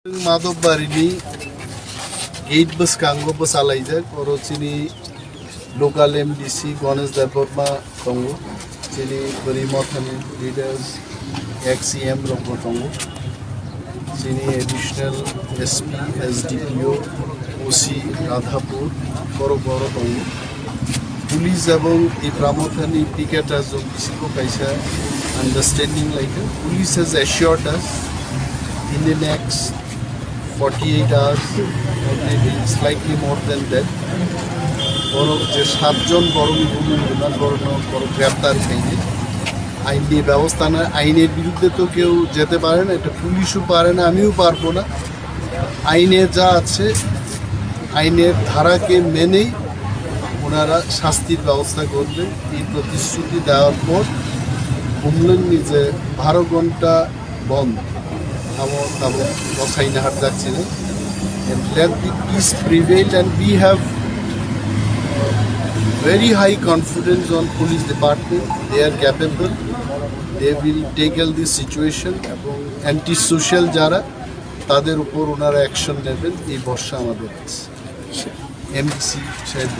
Madhav बारिनी gate बस Congo बस आलाइजाक और चिनी लोकल एमडीसी गणेश देवबर्मा तंगो चिनी बरी मथानी लीडर्स एक्सएम रंगो तंगो चिनी एडिशनल एसपी एसडीपीओ ओसी राधापुर बड़ो बड़ो तंगो पुलिस एवं प्रामथानी पिकेटार्स जो किसी कैसा understanding like police has assured us in the next 48 hours or maybe slightly more than that বড় যে সাতজন বড় গ্রেপ্তার হয়নি আইন দিয়ে ব্যবস্থা না আইনের বিরুদ্ধে তো কেউ যেতে পারে না এটা পুলিশও পারে না আমিও পারবো না আইনে যা আছে আইনের ধারাকে মেনেই ওনারা শাস্তির ব্যবস্থা করবেন এই প্রতিশ্রুতি দেওয়ার পর বললেন যে 12 ঘন্টা বন্ধ and let the peace prevail and we have very high confidence on police department. They are capable, they will tackle this situation এবং anti social যারা তাদের উপর ওনারা অ্যাকশন নেবেন এই ভরসা আমাদের আছে এমডিসি সাহেব